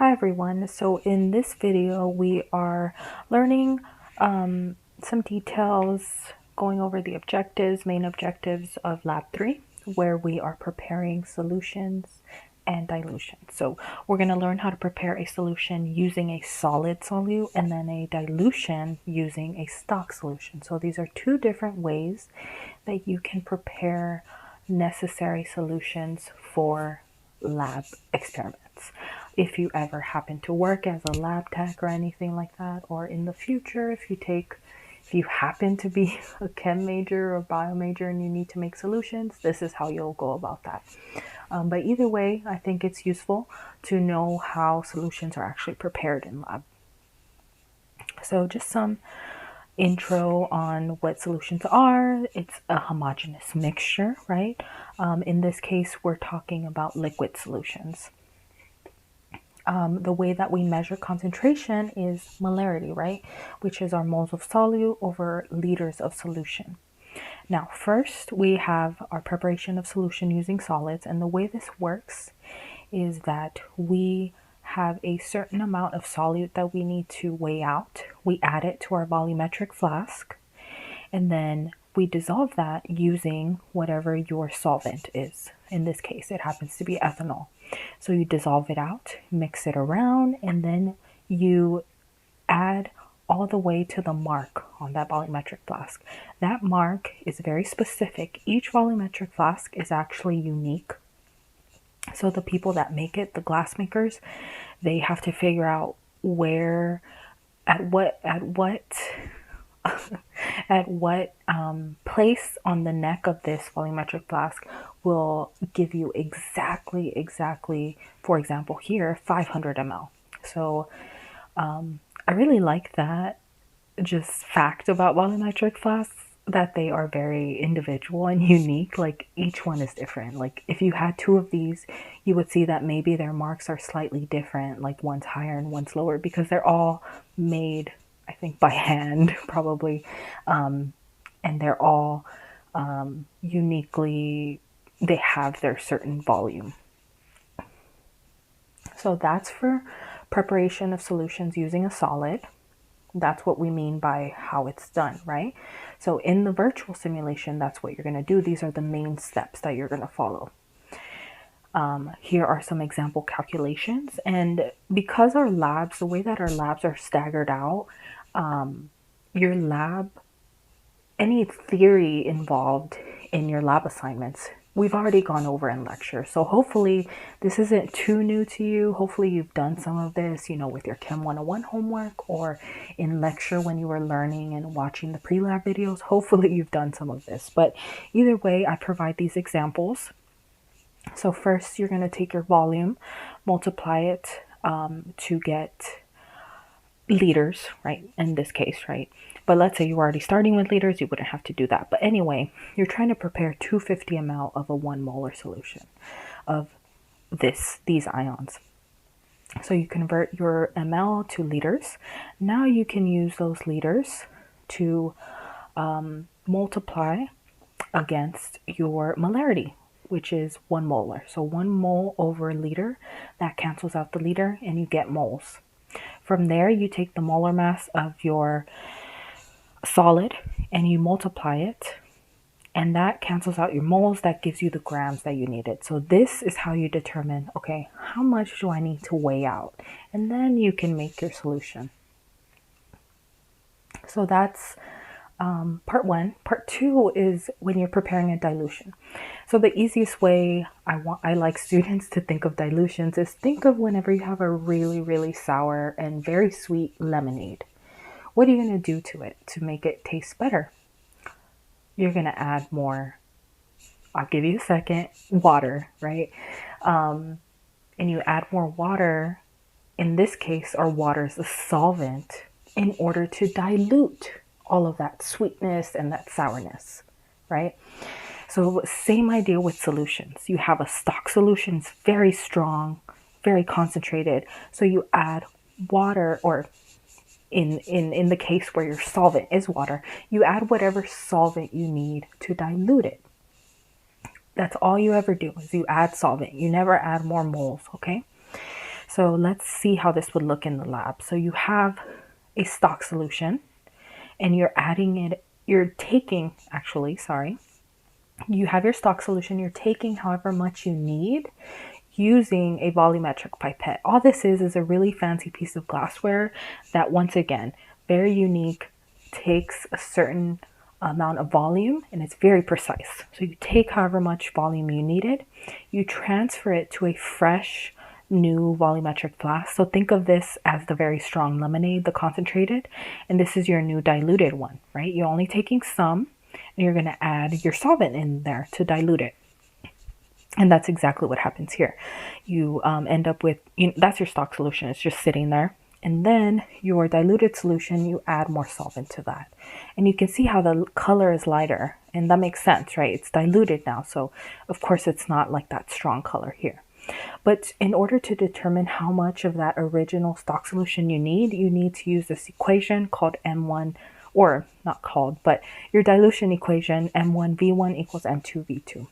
Hi everyone. So in this video we are learning some details, going over the main objectives of Lab 3, where we are preparing solutions and dilutions. So we're going to learn how to prepare a solution using a solid solute and then a dilution using a stock solution. So these are two different ways that you can prepare necessary solutions for lab experiments. If you ever happen to work as a lab tech or anything like that, or in the future, if you happen to be a chem major or bio major and you need to make solutions, this is how you'll go about that. But either way, I think it's useful to know how solutions are actually prepared in lab. So just some intro on what solutions are. It's a homogeneous mixture, right? In this case, we're talking about liquid solutions. The way that we measure concentration is molarity, right? Which is our moles of solute over liters of solution. Now, first we have our preparation of solution using solids, and the way this works is that we have a certain amount of solute that we need to weigh out. We add it to our volumetric flask, and then we dissolve that using whatever your solvent is. In this case, it happens to be ethanol. So you dissolve it out, mix it around, and then you add all the way to the mark on that volumetric flask. That mark is very specific. Each volumetric flask is actually unique. So the people that make it, the glass makers, they have to figure out where, at what at what place on the neck of this volumetric flask will give you exactly, for example here, 500 ml. So I really like that just fact about volumetric flasks, that they are very individual and unique. Like each one is different. Like if you had two of these, you would see that maybe their marks are slightly different, like one's higher and one's lower, because they're all made, I think, by hand probably, and they're all uniquely, they have their certain volume. So that's for preparation of solutions using a solid. That's what we mean by how it's done, right? So in the virtual simulation, that's what you're going to do. These are the main steps that you're going to follow. Here are some example calculations. And because our labs, the way that our labs are staggered out, your lab, any theory involved in your lab assignments, we've already gone over in lecture. So hopefully this isn't too new to you. Hopefully you've done some of this, with your Chem 101 homework or in lecture when you were learning and watching the pre-lab videos. Hopefully you've done some of this. But either way, I provide these examples. So first you're going to take your volume, multiply it to get liters, right? In this case, right? But let's say you're already starting with liters, you wouldn't have to do that. But anyway, you're trying to prepare 250 ml of a 1 molar solution of these ions. So you convert your ml to liters. Now you can use those liters to multiply against your molarity, which is 1 molar. So 1 mole over a liter, that cancels out the liter and you get moles. From there, you take the molar mass of your solid and you multiply it, and that cancels out your moles. That gives you the grams that you needed. So this is how you determine, okay, how much do I need to weigh out? And then you can make your solution. So that's part one. Part two is when you're preparing a dilution. So the easiest way I like students to think of dilutions is think of whenever you have a really sour and very sweet lemonade. What are you going to do to it to make it taste better? You're going to add more, I'll give you a second, water, right? And you add more water. In this case, our water is the solvent in order to dilute all of that sweetness and that sourness, right? So same idea with solutions. You have a stock solution, it's very strong, very concentrated. So you add water, or in the case where your solvent is water, you add whatever solvent you need to dilute it. That's all you ever do, is you add solvent. You never add more moles, okay? So let's see how this would look in the lab. So you have a stock solution and you're adding it, you're taking, actually, sorry, you have your stock solution, you're taking however much you need using a volumetric pipette. All this is a really fancy piece of glassware that, once again, very unique, takes a certain amount of volume and it's very precise. So you take however much volume you needed, you transfer it to a fresh new volumetric flask. So think of this as the very strong lemonade, the concentrated, and this is your new diluted one, right? You're only taking some and you're going to add your solvent in there to dilute it. And that's exactly what happens here. You end up with, that's your stock solution. It's just sitting there. And then your diluted solution, you add more solvent to that. And you can see how the color is lighter. And that makes sense, right? It's diluted now. So, of course, it's not like that strong color here. But in order to determine how much of that original stock solution you need to use this equation called M1, or not called, but your dilution equation, M1V1 equals M2V2.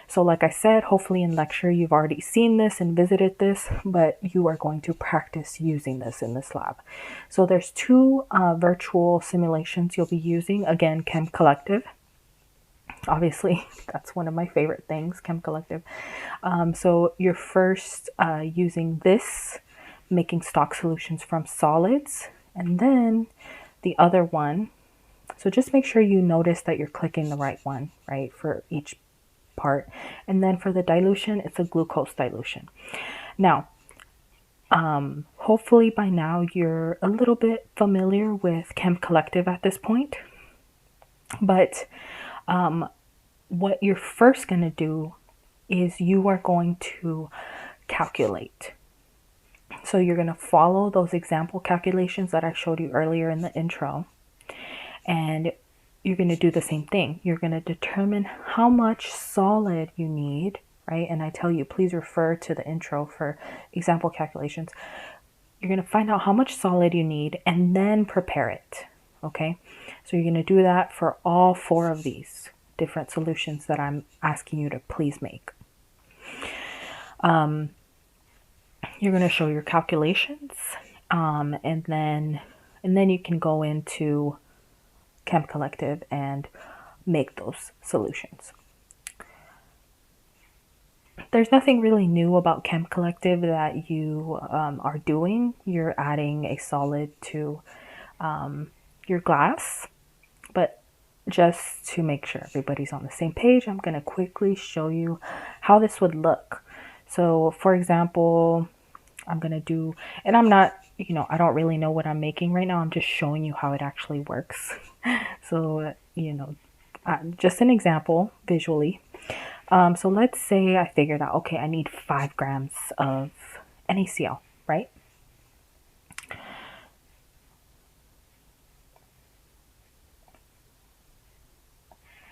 So like I said, hopefully in lecture you've already seen this and visited this, but you are going to practice using this in this lab. So there's two virtual simulations you'll be using. Again, ChemCollective. Obviously, that's one of my favorite things, ChemCollective. So you're first using this, making stock solutions from solids, and then the other one. So just make sure you notice that you're clicking the right one, right, for each part. And then for the dilution, it's a glucose dilution. Now, hopefully by now you're a little bit familiar with ChemCollective at this point. But what you're first going to do is you are going to calculate. So you're going to follow those example calculations that I showed you earlier in the intro. And you're going to do the same thing. You're going to determine how much solid you need, right? And I tell you, please refer to the intro for example calculations. You're going to find out how much solid you need and then prepare it, okay? So you're going to do that for all four of these different solutions that I'm asking you to please make. You're going to show your calculations, and then you can go into ChemCollective and make those solutions. There's nothing really new about ChemCollective that you are doing. You're adding a solid to your glass, but just to make sure everybody's on the same page, I'm going to quickly show you how this would look. So for example, I'm going to do, and I'm not, I don't really know what I'm making right now. I'm just showing you how it actually works. So, just an example visually. So let's say I figured out, okay, I need 5 grams of NaCl, right?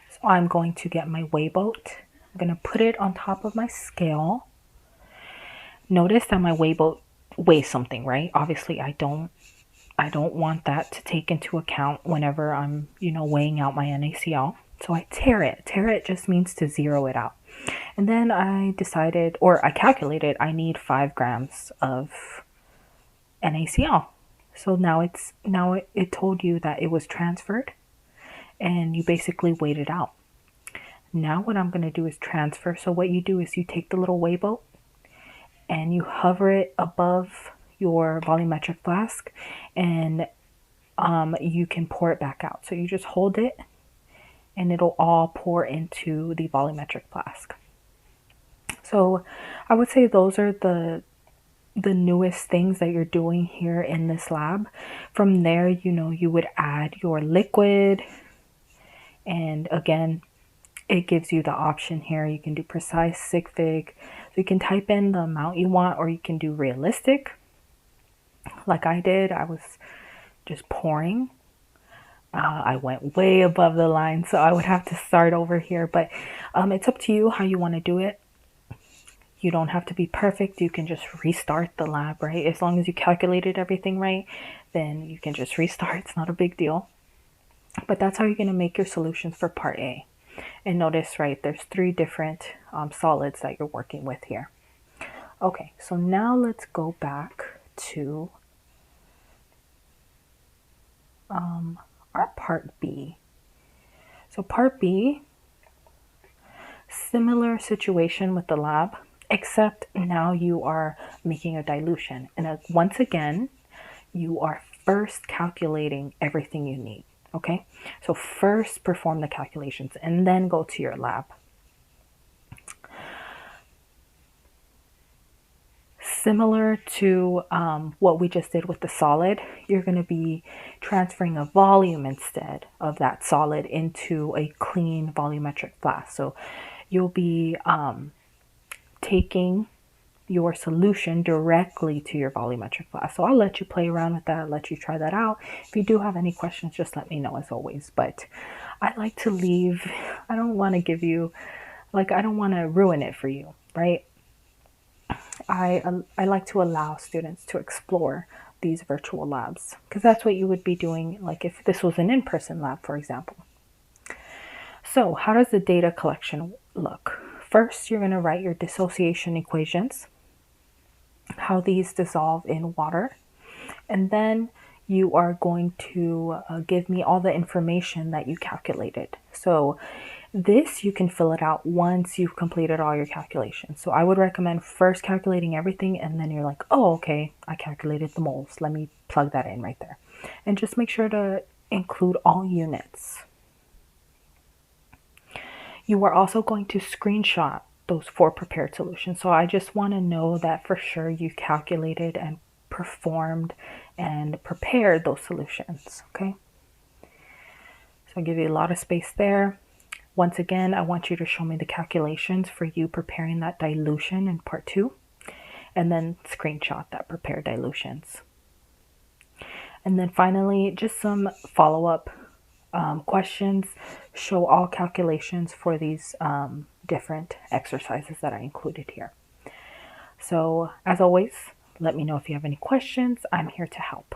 So I'm going to get my weigh boat. I'm going to put it on top of my scale. Notice that my weigh boat weighs something, right? Obviously, I don't want that to take into account whenever I'm, weighing out my NaCl. So I tare it. Tare it just means to zero it out. And then I decided, or I calculated, I need 5 grams of NaCl. So now it told you that it was transferred and you basically weighed it out. Now what I'm going to do is transfer. So what you do is you take the little weigh boat and you hover it above your volumetric flask, and you can pour it back out. So you just hold it and it'll all pour into the volumetric flask. So I would say those are the newest things that you're doing here in this lab. From there, you would add your liquid, and again, it gives you the option here. You can do precise, sig fig. So you can type in the amount you want, or you can do realistic. Like I did, I was just pouring. I went way above the line, so I would have to start over here. But it's up to you how you want to do it. You don't have to be perfect. You can just restart the lab, right? As long as you calculated everything right, then you can just restart. It's not a big deal. But that's how you're going to make your solutions for part A. And notice, right, there's 3 different solids that you're working with here. Okay, so now let's go back to our part B. So part B, similar situation with the lab, except now you are making a dilution. And once again, you are first calculating everything you need. Okay, so first perform the calculations and then go to your lab. Similar to what we just did with the solid, you're going to be transferring a volume instead of that solid into a clean volumetric flask. So you'll be taking your solution directly to your volumetric flask. So I'll let you play around with that, let you try that out. If you do have any questions, just let me know as always. But I like to leave, I don't want to give you, like, I don't want to ruin it for you, right? I like to allow students to explore these virtual labs because that's what you would be doing, like if this was an in-person lab, for example. So how does the data collection look? First, you're going to write your dissociation equations, how these dissolve in water, and then you are going to give me all the information that you calculated. So this, you can fill it out once you've completed all your calculations. So I would recommend first calculating everything, and then you're like, oh, okay, I calculated the moles. Let me plug that in right there. And just make sure to include all units. You are also going to screenshot those 4 prepared solutions. So I just want to know that for sure you calculated and performed and prepared those solutions, okay? So I'll give you a lot of space there. Once again, I want you to show me the calculations for you preparing that dilution in part 2, and then screenshot that prepared dilutions. And then finally, just some follow-up questions. Show all calculations for these different exercises that I included here. So as always, let me know if you have any questions. I'm here to help.